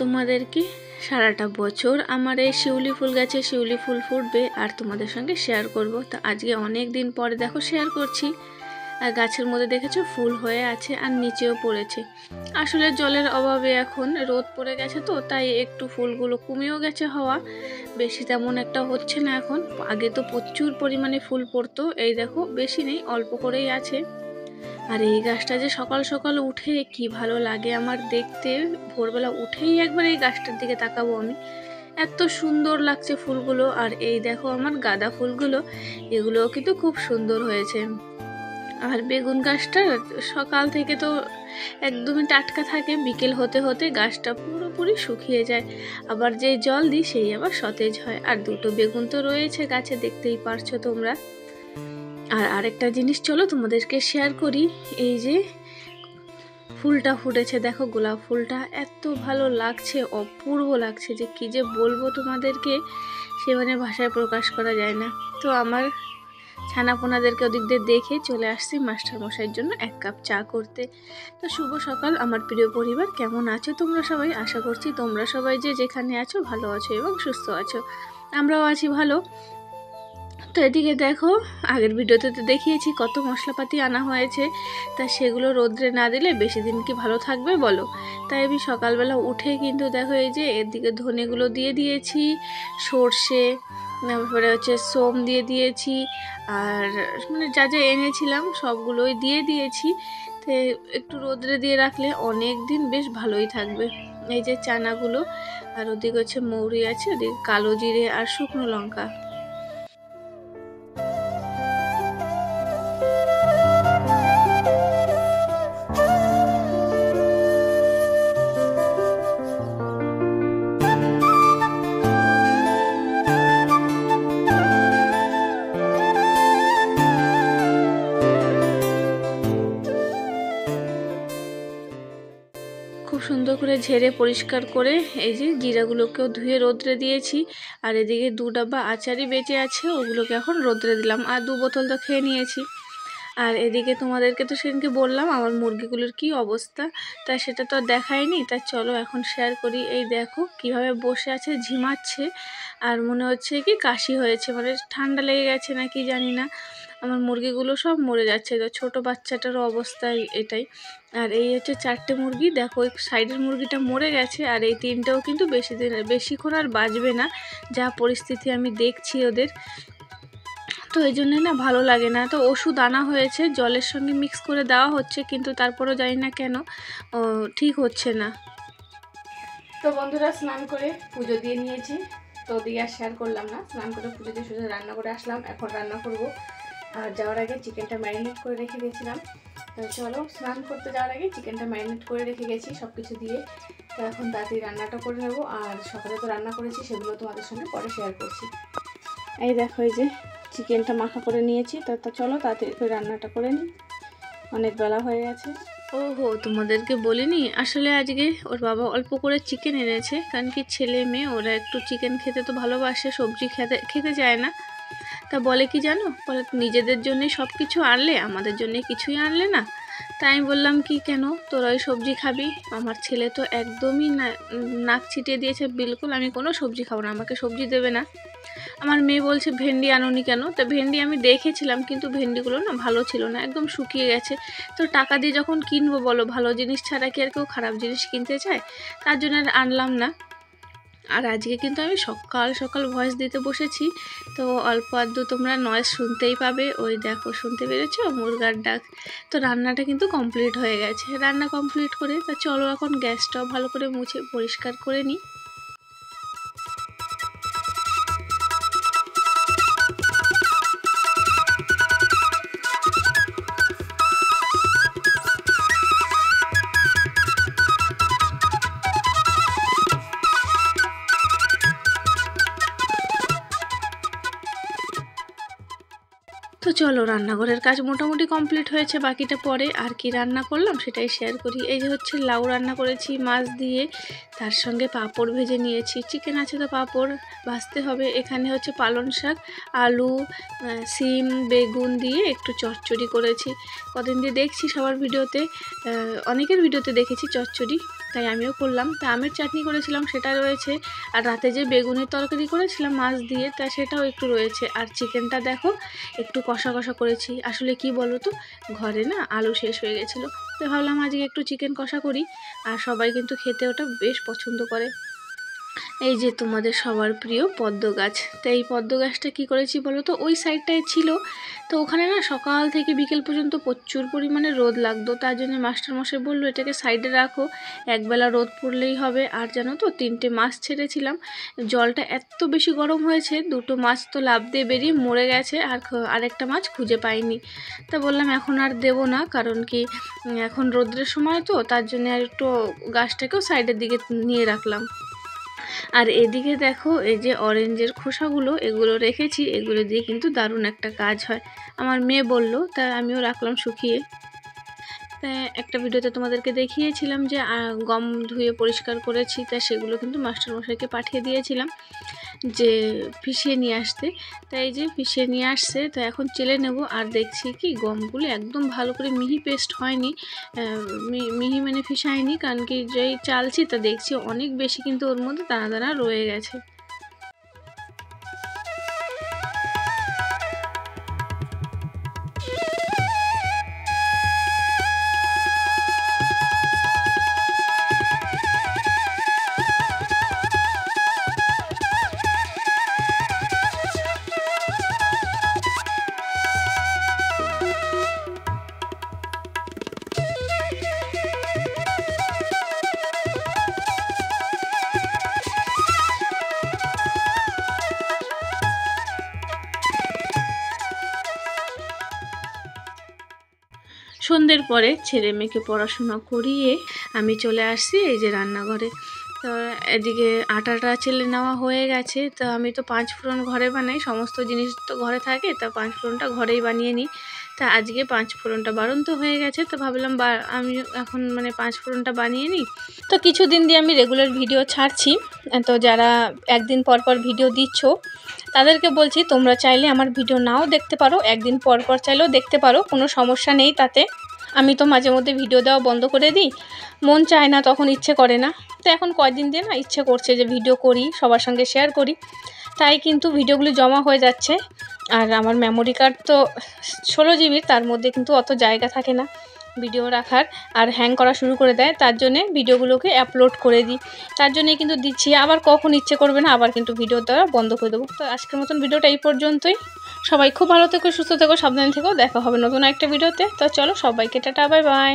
তোমাদেরকে সারাটা বছর আমার এই শিউলি ফুল গাছে শিউলি ফুল ফুটবে আর তোমাদের সঙ্গে শেয়ার করব। তো আজকে অনেক দিন পরে দেখো শেয়ার করছি। আর গাছের মধ্যে দেখেছো ফুল হয়ে আছে আর নিচেও পড়েছে। আসলে জলের অভাবে এখন রোদ পড়ে গেছে, তো তাই একটু ফুলগুলো কমেও গেছে হওয়া, বেশি তেমন একটা হচ্ছে না এখন। আগে তো প্রচুর পরিমাণে ফুল পড়তো, এই দেখো বেশি নেই, অল্প করেই আছে। আর এই গাছটা যে সকাল সকাল উঠে কি ভালো লাগে আমার দেখতে, ভোরবেলা উঠেই একবার এই গাছটার দিকে তাকাবো আমি, এত সুন্দর লাগছে ফুলগুলো। আর এই দেখো আমার গাঁদা ফুলগুলো, এগুলোও কিন্তু খুব সুন্দর হয়েছে। আর বেগুন গাছটা সকাল থেকে তো একদমই টাটকা থাকে, বিকেল হতে হতে গাছটা পুরোপুরি শুকিয়ে যায়, আবার যেই জল দিই সেই আবার সতেজ হয়। আর দুটো বেগুন তো রয়েছে গাছে, দেখতেই পারছো তোমরা। আর আরেকটা জিনিস চলো তোমাদেরকে শেয়ার করি, এই যে ফুলটা ফুটেছে দেখো, গোলাপ ফুলটা এত ভালো লাগছে, অপূর্ব লাগছে, যে কি যে বলবো তোমাদেরকে, সে মানে ভাষায় প্রকাশ করা যায় না। তো আমার ছানাপোনাদেরকে ওদিক দিয়ে দেখে চলে আসছি মাস্টার মশাইয়ের জন্য 1 কাপ চা করতে। তো শুভ সকাল আমার প্রিয় পরিবার, কেমন আছো তোমরা সবাই? আশা করছি তোমরা সবাই যে যেখানে আছো ভালো আছো এবং সুস্থ আছো, আমরাও আছি ভালো। তো এদিকে দেখো, আগের ভিডিওতে তো দেখিয়েছি কত মশলাপাতি আনা হয়েছে, তা সেগুলো রোদ্রে না দিলে বেশি দিন কি ভালো থাকবে বলো। তাই আমি সকালবেলা উঠে কিন্তু দেখো এই যে এদিকে ধনেগুলো দিয়ে দিয়েছি, সর্ষে, তারপরে হচ্ছে সোম দিয়ে দিয়েছি, আর মানে যা যা এনেছিলাম সবগুলোই দিয়ে দিয়েছি। তো একটু রোদ্রে দিয়ে রাখলে অনেক দিন বেশ ভালোই থাকবে। এই যে চানাগুলো, আর ওদিকে হচ্ছে মৌরি আছে, ওদিকে কালো জিরে আর শুকনো লঙ্কা। খুব সুন্দর করে ঝেড়ে পরিষ্কার করে এই যে জিরাগুলোকেও ধুয়ে রোদ্রে দিয়েছি। আর এদিকে 2 ডাব্বা আচারই বেঁচে আছে, ওগুলোকে এখন রোদ্রে দিলাম, আর 2 বোতল তো খেয়ে নিয়েছি। আর এদিকে তোমাদেরকে তো সেদিনকে বললাম আমার মুরগিগুলোর কি অবস্থা, তা সেটা তো দেখায়নি, তা চলো এখন শেয়ার করি। এই দেখো কিভাবে বসে আছে, ঝিমাচ্ছে, আর মনে হচ্ছে কি কাশি হয়েছে, মানে ঠান্ডা লেগে গেছে না কি জানি না। আমার মুরগিগুলো সব মরে যাচ্ছে, তো ছোটো বাচ্চাটারও অবস্থা এটাই। আর এই হচ্ছে 4টে মুরগি, দেখো ওই সাইডের মুরগিটা মরে গেছে, আর এই 3টাও কিন্তু বেশিক্ষণ আর বাঁচবে না, যা পরিস্থিতি আমি দেখছি ওদের। তো এই জন্যে না ভালো লাগে না। তো ওষুধ আনা হয়েছে, জলের সঙ্গে মিক্স করে দেওয়া হচ্ছে, কিন্তু তারপরও জানি না কেন ঠিক হচ্ছে না। তো বন্ধুরা, স্নান করে পুজো দিয়ে নিয়েছি, তো দিয়ে আর শেয়ার করলাম না। স্নান করে পুজো দিয়ে শুধু রান্না করে আসলাম, এখন রান্না করব। আর যাওয়ার আগে চিকেনটা ম্যারিনেট করে রেখে গেছিলাম, তো চলো স্নান করতে যাওয়ার আগে চিকেনটা ম্যারিনেট করে রেখে গেছি সব কিছু দিয়ে। তো এখন তাড়াতাড়ি রান্নাটা করে নেবো, আর সকালে তো রান্না করেছি সেগুলো তোমাদের সঙ্গে পরে শেয়ার করছি। এই দেখো এই যে চিকেনটা মাখা করে নিয়েছি, তো চলো তাড়াতাড়ি করে রান্নাটা করে নিই, অনেক বেলা হয়ে গেছে। ওহো, তোমাদেরকে বলিনি, আসলে আজকে ওর বাবা অল্প করে চিকেন এনেছে, কারণ কি ছেলে মেয়ে ওরা একটু চিকেন খেতে তো ভালোবাসে, সবজি খেতে চায় না। তা বলে কি জানো, বলে নিজেদের জন্যই সব কিছু আনলে, আমাদের জন্যে কিছুই আনলে না। তাই আমি বললাম কি কেন তোরা ওই সবজি খাবি, আমার ছেলে তো একদমই নাক ছিটিয়ে দিয়েছে, বিলকুল আমি কোনো সবজি খাবো না, আমাকে সবজি দেবে না। আমার মেয়ে বলছে ভেন্ডি আনোনি কেন, তো ভেন্ডি আমি দেখেছিলাম কিন্তু ভেন্ডিগুলো না ভালো ছিল না, একদম শুকিয়ে গেছে। তো টাকা দিয়ে যখন কিনবো বলো, ভালো জিনিস ছাড়া কি আর কেউ খারাপ জিনিস কিনতে চায়, তার জন্য আর আনলাম না। আর আজকে কিন্তু আমি সকাল সকাল ভয়েস দিতে বসেছি, তো অল্প আধটু তোমরা নয়েজ শুনতেই পাবে। ওই দেখো শুনতে পেরেছো মুরগার ডাক। তো রান্নাটা কিন্তু কমপ্লিট হয়ে গেছে, রান্না কমপ্লিট করে তা চলো এখন গ্যাসটাও ভালো করে মুছে পরিষ্কার করে নিই। তো চলো রান্নাঘরের কাজ মোটামুটি কমপ্লিট হয়েছে, বাকিটা পরে। আর কি রান্না করলাম সেটাই শেয়ার করি। এই যে হচ্ছে লাউ রান্না করেছি মাছ দিয়ে, তার সঙ্গে পাঁপড় ভেজে নিয়েছি, চিকেন আছে তো পাঁপড় ভাজতে হবে। এখানে হচ্ছে পালং শাক, আলু, সিম, বেগুন দিয়ে একটু চচ্চড়ি করেছি। কদিন দিয়ে দেখছি সবার ভিডিওতে, অনেকের ভিডিওতে দেখেছি চচ্চড়ি, তাই আমিও করলাম। তা আমের চাটনি করেছিলাম সেটা রয়েছে, আর রাতে যে বেগুনের তরকারি করেছিলাম মাছ দিয়ে তা সেটাও একটু রয়েছে। আর চিকেনটা দেখো একটু কষা কষা করেছি। আসলে কি বলো তো, ঘরে না আলু শেষ হয়ে গেছিলো, তো ভাবলাম আজকে একটু চিকেন কষা করি। আর সবাই কিন্তু খেতে ওটা বেশ পছন্দ করে। এই যে তোমাদের সবার প্রিয় পদ্ম গাছ, তো এই পদ্ম গাছটা কী করেছি বলো তো, ওই সাইডটায় ছিল, তো ওখানে না সকাল থেকে বিকেল পর্যন্ত প্রচুর পরিমাণে রোদ লাগতো। তার জন্য মাস্টারমশাই বললো এটাকে সাইডে রাখো, একবেলা রোদ পড়লেই হবে। আর জানো তো 3টে মাছ ছেড়েছিলাম, জলটা এত বেশি গরম হয়েছে, 2টো মাছ তো লাফ দিয়ে বেরিয়ে মরে গেছে, আর আরেকটা মাছ খুঁজে পাইনি। তা বললাম এখন আর দেবো না, কারণ কি এখন রোদ্রের সময় তো, তার জন্য আর একটু গাছটাকেও সাইডের দিকে নিয়ে রাখলাম। আর এদিকে দেখো এই যে অরেঞ্জের খোসাগুলো এগুলো রেখেছি, এগুলো দিয়ে কিন্তু দারুণ একটা কাজ হয়, আমার মেয়ে বলল, তাই আমিও রাখলাম শুকিয়ে। তাই একটা ভিডিওতে তোমাদেরকে দেখিয়েছিলাম যে গম ধুয়ে পরিষ্কার করেছি, তা সেগুলো কিন্তু মাস্টারমশাইকে পাঠিয়ে দিয়েছিলাম যে পিষিয়ে নিয়ে আসতে। তাই এই যে পিষিয়ে নিয়ে আসছে, তো এখন চেলে নেব। আর দেখছি কি গমগুলো একদম ভালো করে মিহি পেস্ট হয়নি, মিহি মানে পিষায়নি, কারণ কি যেই চালছি তা দেখছি অনেক বেশি কিন্তু ওর মধ্যে দানা দানা রয়ে গেছে। সন্ধ্যের পরে ছেলে মেয়েকে পড়াশোনা করিয়ে আমি চলে আসছি এই যে রান্নাঘরে। তো এদিকে আটাটা চেলে নেওয়া হয়ে গেছে, তো আমি তো 5 ফোড়ন ঘরে বানাই, সমস্ত জিনিস তো ঘরে থাকে, তা 5 ফোড়নটা ঘরেই বানিয়ে নিই। তা আজকে 5 ফোড়নটা বাড়ন্ত হয়ে গেছে, তো ভাবলাম আমি এখন মানে 5 ফোড়নটা বানিয়ে নিই। তো কিছুদিন দিয়ে আমি রেগুলার ভিডিও ছাড়ছি, তো যারা একদিন পর পর ভিডিও দিচ্ছ তাদেরকে বলছি তোমরা চাইলে আমার ভিডিও নাও দেখতে পারো, একদিন পর পর চাইলেও দেখতে পারো, কোনো সমস্যা নেই তাতে। আমি তো মাঝে মধ্যে ভিডিও দেওয়া বন্ধ করে দিই, মন চায় না, তখন ইচ্ছে করে না। তো এখন কয়েকদিন দিয়ে না ইচ্ছে করছে যে ভিডিও করি, সবার সঙ্গে শেয়ার করি, তাই কিন্তু ভিডিওগুলি জমা হয়ে যাচ্ছে। আর আমার মেমোরি কার্ড তো 16 জিবির, তার মধ্যে কিন্তু অত জায়গা থাকে না ভিডিও রাখার, আর হ্যাং করা শুরু করে দেয়, তার জন্যে ভিডিওগুলোকে আপলোড করে দিই, তার জন্যে কিন্তু দিচ্ছি। আবার কখন ইচ্ছে করবে না আবার কিন্তু ভিডিও দেওয়া বন্ধ করে দেবো। তো আজকের মতন ভিডিওটা এই পর্যন্তই। সবাই খুব ভালো থেকো, সুস্থ থেকো, সাবধানে থেকো, দেখা হবে নতুন একটা ভিডিওতে। তো চলো সবাইকে টাটা, বাই বাই।